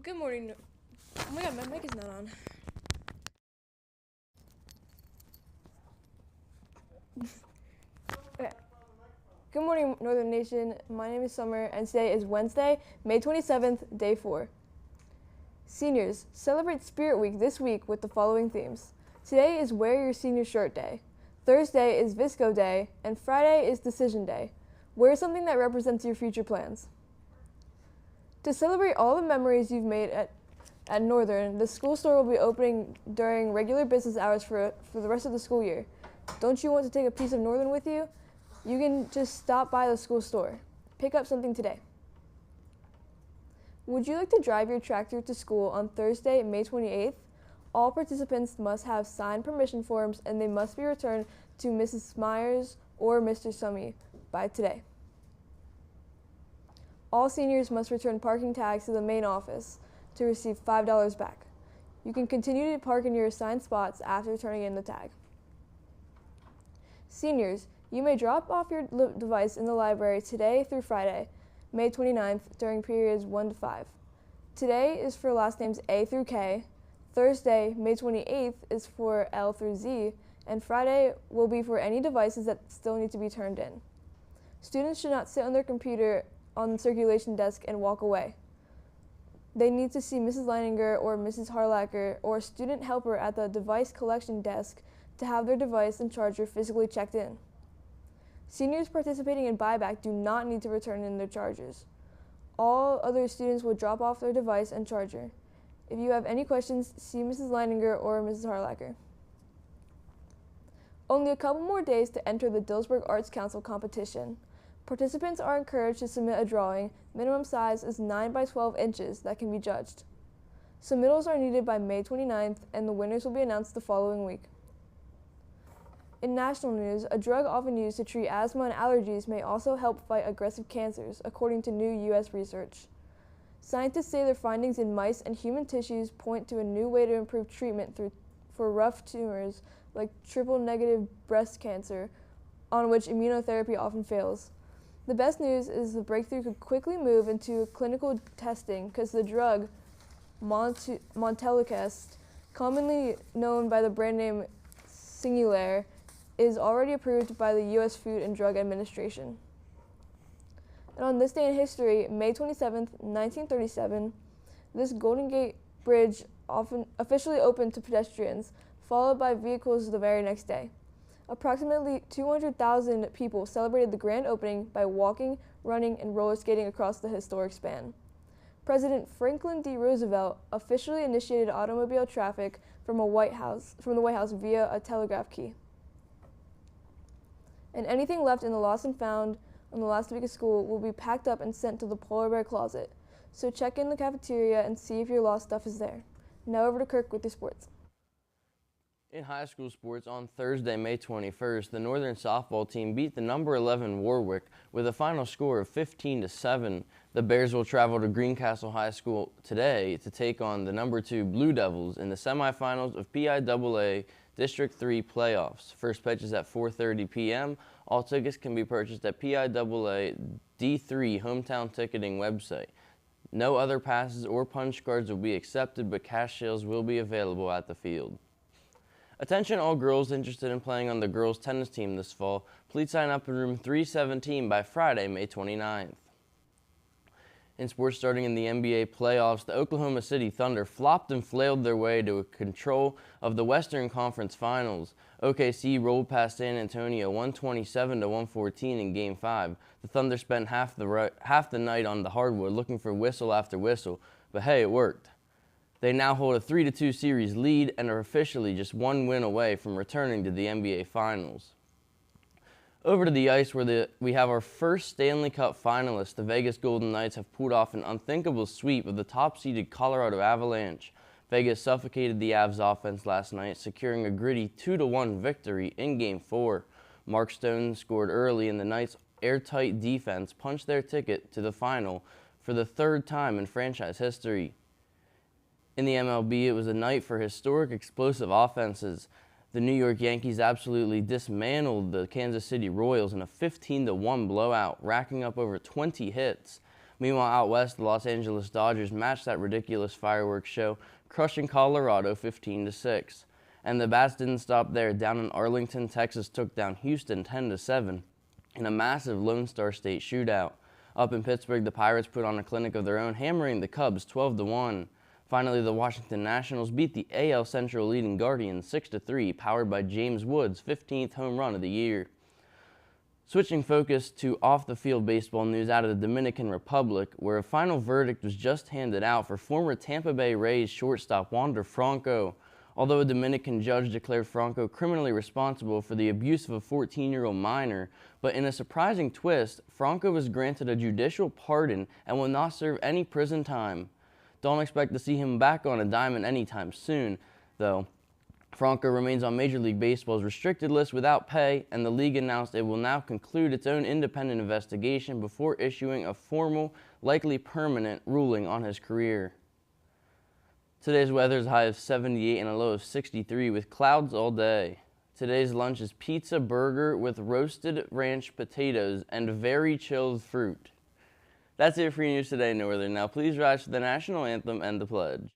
Good morning. Oh my god, my mic is not on. Okay. Good morning, Northern Nation. My name is Summer, and today is Wednesday, May 27th, day 4. Seniors, celebrate Spirit Week this week with the following themes. Today is Wear Your Senior Shirt Day. Thursday is Visco Day, and Friday is Decision Day. Wear something that represents your future plans. To celebrate all the memories you've made at Northern, the school store will be opening during regular business hours for the rest of the school year. Don't you want to take a piece of Northern with you? You can just stop by the school store. Pick up something today. Would you like to drive your tractor to school on Thursday, May 28th? All participants must have signed permission forms and they must be returned to Mrs. Myers or Mr. Summy by today. All seniors must return parking tags to the main office to receive $5 back. You can continue to park in your assigned spots after turning in the tag. Seniors, you may drop off your device in the library today through Friday, May 29th, during periods 1 to 5. Today is for last names A through K, Thursday, May 28th, is for L through Z, and Friday will be for any devices that still need to be turned in. Students should not sit on their computer on the circulation desk and walk away. They need to see Mrs. Leininger or Mrs. Harlacker or a student helper at the device collection desk to have their device and charger physically checked in. Seniors participating in buyback do not need to return in their chargers. All other students will drop off their device and charger. If you have any questions, see Mrs. Leininger or Mrs. Harlacker. Only a couple more days to enter the Dillsburg Arts Council competition. Participants are encouraged to submit a drawing. Minimum size is 9 by 12 inches that can be judged. Submittals are needed by May 29th, and the winners will be announced the following week. In national news, a drug often used to treat asthma and allergies may also help fight aggressive cancers, according to new U.S. research. Scientists say their findings in mice and human tissues point to a new way to improve treatment for rough tumors like triple-negative breast cancer, on which immunotherapy often fails. The best news is the breakthrough could quickly move into clinical testing because the drug, Montelukast, commonly known by the brand name Singulair, is already approved by the U.S. Food and Drug Administration. And on this day in history, May 27th, 1937, this Golden Gate Bridge officially opened to pedestrians, followed by vehicles the very next day. Approximately 200,000 people celebrated the grand opening by walking, running, and roller skating across the historic span. President Franklin D. Roosevelt officially initiated automobile traffic from the White House via a telegraph key. And anything left in the lost and found on the last week of school will be packed up and sent to the polar bear closet. So check in the cafeteria and see if your lost stuff is there. Now over to Kirk with your sports. In high school sports, on Thursday, May 21st, the Northern softball team beat the number 11 Warwick with a final score of 15-7. The Bears will travel to Greencastle High School today to take on the number 2 Blue Devils in the semifinals of PIAA District 3 playoffs. First pitch is at 4:30 p.m. All tickets can be purchased at PIAA D3 hometown ticketing website. No other passes or punch cards will be accepted, but cash sales will be available at the field. Attention all girls interested in playing on the girls tennis team this fall. Please sign up in room 317 by Friday, May 29th. In sports starting in the NBA playoffs, the Oklahoma City Thunder flopped and flailed their way to control of the Western Conference Finals. OKC rolled past San Antonio 127-114 in Game 5. The Thunder spent half the night on the hardwood looking for whistle after whistle, but hey, it worked. They now hold a 3-2 series lead and are officially just one win away from returning to the NBA Finals. Over to the ice where we have our first Stanley Cup finalists. The Vegas Golden Knights have pulled off an unthinkable sweep of the top-seeded Colorado Avalanche. Vegas suffocated the Avs offense last night, securing a gritty 2-1 victory in Game 4. Mark Stone scored early, and the Knights' airtight defense punched their ticket to the final for the third time in franchise history. In the MLB, it was a night for historic explosive offenses. The New York Yankees absolutely dismantled the Kansas City Royals in a 15-1 blowout, racking up over 20 hits. Meanwhile, out west, the Los Angeles Dodgers matched that ridiculous fireworks show, crushing Colorado 15-6. And the Bats didn't stop there. Down in Arlington, Texas took down Houston 10-7 in a massive Lone Star State shootout. Up in Pittsburgh, the Pirates put on a clinic of their own, hammering the Cubs 12-1. Finally, the Washington Nationals beat the AL Central leading Guardians 6-3, powered by James Wood's 15th home run of the year. Switching focus to off-the-field baseball news out of the Dominican Republic, where a final verdict was just handed out for former Tampa Bay Rays shortstop Wander Franco. Although a Dominican judge declared Franco criminally responsible for the abuse of a 14-year-old minor, but in a surprising twist, Franco was granted a judicial pardon and will not serve any prison time. Don't expect to see him back on a diamond anytime soon, though. Franco remains on Major League Baseball's restricted list without pay, and the league announced it will now conclude its own independent investigation before issuing a formal, likely permanent, ruling on his career. Today's weather is a high of 78 and a low of 63 with clouds all day. Today's lunch is pizza burger with roasted ranch potatoes and very chilled fruit. That's it for your news today, Northern. Now please rise to the national anthem and the pledge.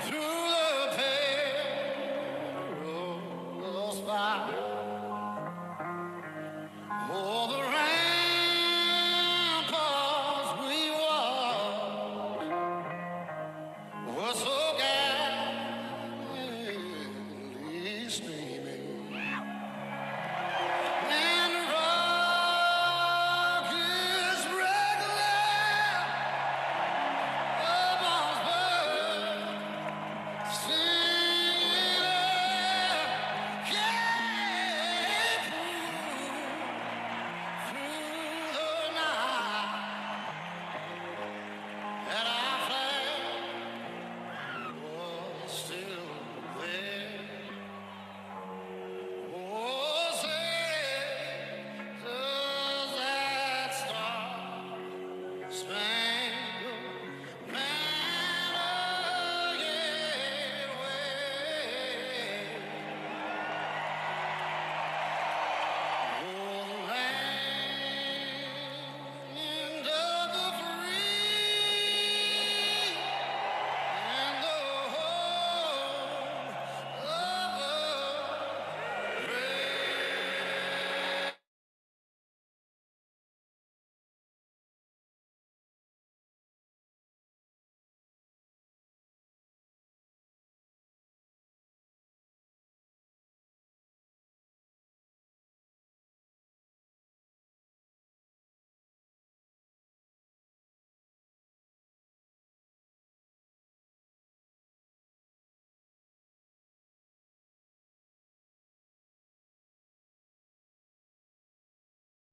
Through the perilous fight.